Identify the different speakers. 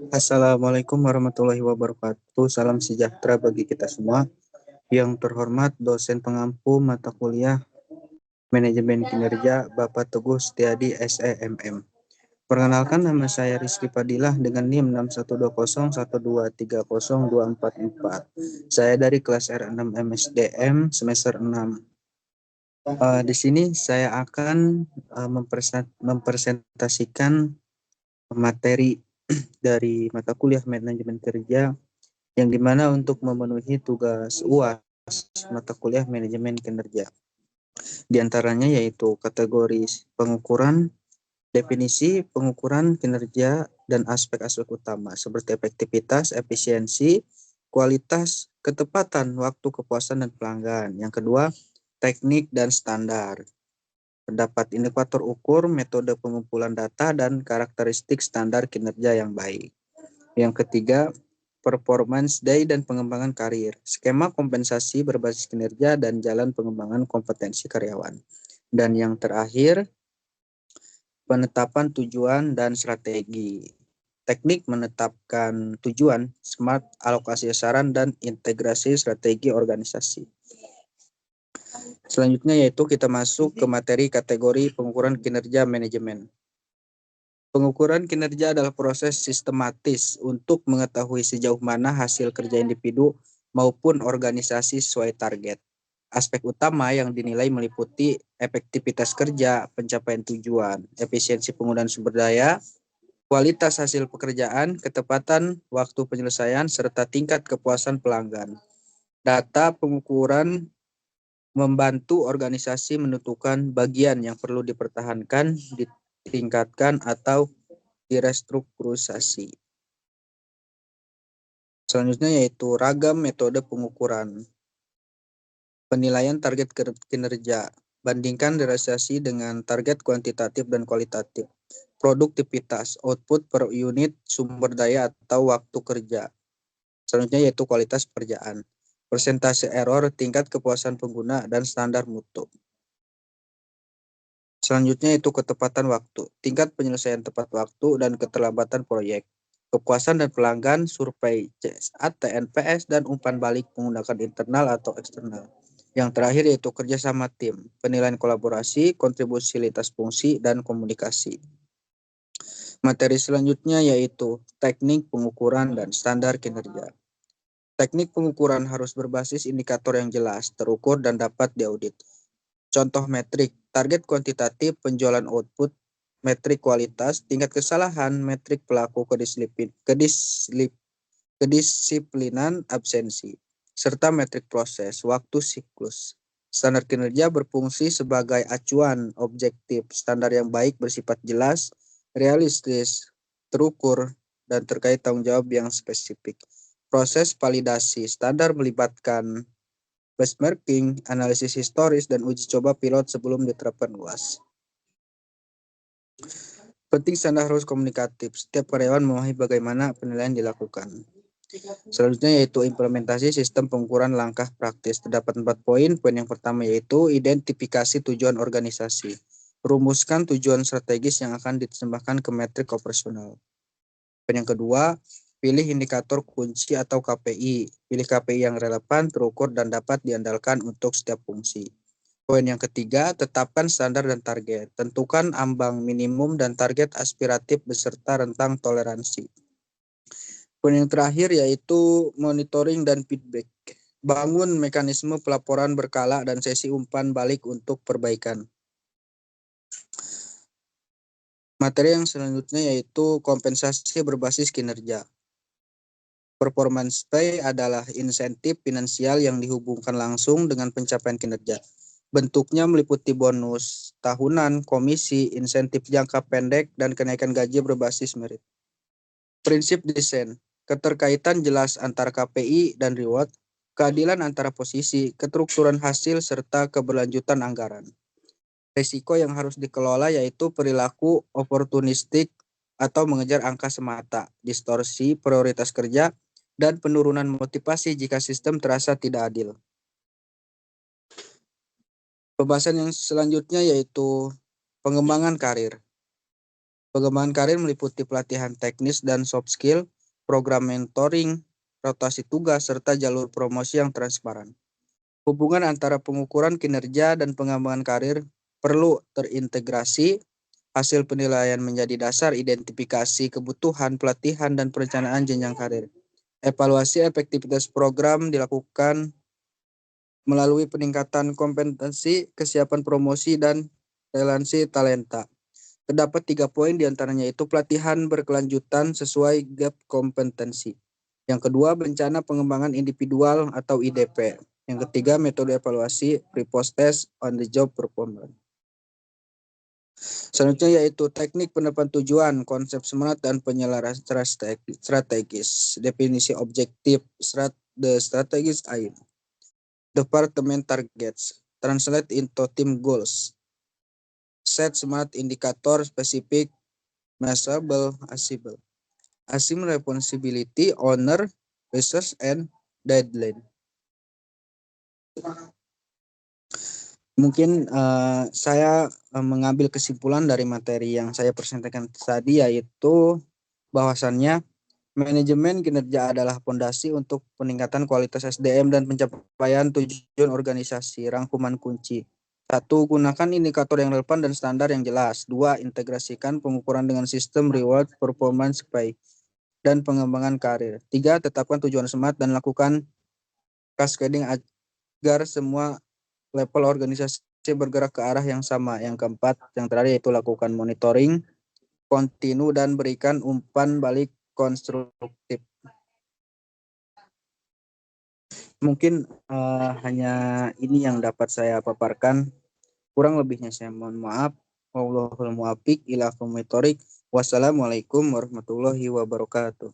Speaker 1: Assalamualaikum warahmatullahi wabarakatuh. Salam sejahtera bagi kita semua. Yang terhormat dosen pengampu mata kuliah Manajemen Kinerja Bapak Teguh Setiadi SEMM. Perkenalkan, nama saya Rizky Fadilah dengan NIM 612012302444. Saya dari kelas R6 MSDM semester 6. Di sini saya akan mempresentasikan materi dari mata kuliah manajemen kerja yang dimana untuk memenuhi tugas UAS mata kuliah manajemen kinerja. Di antaranya yaitu kategori pengukuran, definisi, pengukuran kinerja, dan aspek-aspek utama seperti efektivitas, efisiensi, kualitas, ketepatan, waktu, kepuasan, dan pelanggan. Yang kedua, teknik dan standar. Pendapat indikator ukur, metode pengumpulan data, dan karakteristik standar kinerja yang baik. Yang ketiga, performance day dan pengembangan karir, skema kompensasi berbasis kinerja dan jalan pengembangan kompetensi karyawan. Dan yang terakhir, penetapan tujuan dan strategi. Teknik menetapkan tujuan, smart alokasi sasaran, dan integrasi strategi organisasi. Selanjutnya yaitu kita masuk ke materi kategori pengukuran kinerja manajemen. Pengukuran kinerja adalah proses sistematis untuk mengetahui sejauh mana hasil kerja individu maupun organisasi sesuai target. Aspek utama yang dinilai meliputi efektivitas kerja, pencapaian tujuan, efisiensi penggunaan sumber daya, kualitas hasil pekerjaan, ketepatan waktu penyelesaian, serta tingkat kepuasan pelanggan. Data pengukuran membantu organisasi menentukan bagian yang perlu dipertahankan, ditingkatkan, atau direstrukturisasi. Selanjutnya yaitu ragam metode pengukuran. Penilaian target kinerja. Bandingkan realisasi dengan target kuantitatif dan kualitatif. Produktivitas, output per unit sumber daya atau waktu kerja. Selanjutnya yaitu kualitas pekerjaan. Persentase error, tingkat kepuasan pengguna, dan standar mutu. Selanjutnya itu ketepatan waktu, tingkat penyelesaian tepat waktu dan keterlambatan proyek. Kepuasan dan pelanggan, survei CSA, TNPS, dan umpan balik menggunakan internal atau eksternal. Yang terakhir yaitu kerjasama tim, penilaian kolaborasi, kontribusi lintas fungsi, dan komunikasi. Materi selanjutnya yaitu teknik pengukuran dan standar kinerja. Teknik pengukuran harus berbasis indikator yang jelas, terukur, dan dapat diaudit. Contoh metrik, target kuantitatif, penjualan output, metrik kualitas, tingkat kesalahan, metrik pelaku kedisiplinan, absensi, serta metrik proses, waktu siklus. Standar kinerja berfungsi sebagai acuan objektif. Standar yang baik bersifat jelas, realistis, terukur, dan terkait tanggung jawab yang spesifik. Proses validasi standar melibatkan benchmarking, analisis historis, dan uji coba pilot sebelum diterapkan luas. Penting standar harus komunikatif. Setiap karyawan memahami bagaimana penilaian dilakukan. Selanjutnya yaitu implementasi sistem pengukuran langkah praktis. Terdapat 4 poin. Poin yang pertama yaitu identifikasi tujuan organisasi. Rumuskan tujuan strategis yang akan ditambahkan ke metrik operasional. Poin yang kedua, pilih indikator kunci atau KPI. Pilih KPI yang relevan, terukur, dan dapat diandalkan untuk setiap fungsi. Poin yang ketiga, tetapkan standar dan target. Tentukan ambang minimum dan target aspiratif beserta rentang toleransi. Poin yang terakhir yaitu monitoring dan feedback. Bangun mekanisme pelaporan berkala dan sesi umpan balik untuk perbaikan. Materi yang selanjutnya yaitu kompensasi berbasis kinerja. Performance pay adalah insentif finansial yang dihubungkan langsung dengan pencapaian kinerja. Bentuknya meliputi bonus tahunan, komisi, insentif jangka pendek, dan kenaikan gaji berbasis merit. Prinsip desain, keterkaitan jelas antara KPI dan reward, keadilan antara posisi, keterukuran hasil, serta keberlanjutan anggaran. Risiko yang harus dikelola yaitu perilaku oportunistik atau mengejar angka semata, distorsi prioritas kerja, dan penurunan motivasi jika sistem terasa tidak adil. Pembahasan yang selanjutnya yaitu pengembangan karir. Pengembangan karir meliputi pelatihan teknis dan soft skill, program mentoring, rotasi tugas, serta jalur promosi yang transparan. Hubungan antara pengukuran kinerja dan pengembangan karir perlu terintegrasi. Hasil penilaian menjadi dasar identifikasi kebutuhan, pelatihan, dan perencanaan jenjang karir. Evaluasi efektivitas program dilakukan melalui peningkatan kompetensi, kesiapan promosi, dan relevansi talenta. Terdapat 3 poin diantaranya itu pelatihan berkelanjutan sesuai gap kompetensi. Yang kedua, bencana pengembangan individual atau IDP. Yang ketiga, metode evaluasi pre-post test on the job performance. Selanjutnya yaitu teknik penerapan tujuan, konsep SMART, dan penyelarasan strategis. Definisi objektif, the strategies aim. Department targets, translate into team goals. Set SMART indicator, specific, measurable, achievable. Assume responsibility, honor, resource, and deadline. Mungkin saya mengambil kesimpulan dari materi yang saya presentasikan tadi, yaitu bahwasannya manajemen kinerja adalah fondasi untuk peningkatan kualitas SDM dan pencapaian tujuan organisasi. Rangkuman kunci. 1. Gunakan indikator yang relevan dan standar yang jelas. 2. Integrasikan pengukuran dengan sistem reward, performance pay, dan pengembangan karir. 3. Tetapkan tujuan SMART dan lakukan cascading agar semua level organisasi bergerak ke arah yang sama. Yang keempat, yang terakhir yaitu lakukan monitoring kontinu dan berikan umpan balik konstruktif. Mungkin hanya ini yang dapat saya paparkan. Kurang lebihnya saya mohon maaf. Wallahul muwaffiq ila aqwamit thoriq. Wassalamualaikum warahmatullahi wabarakatuh.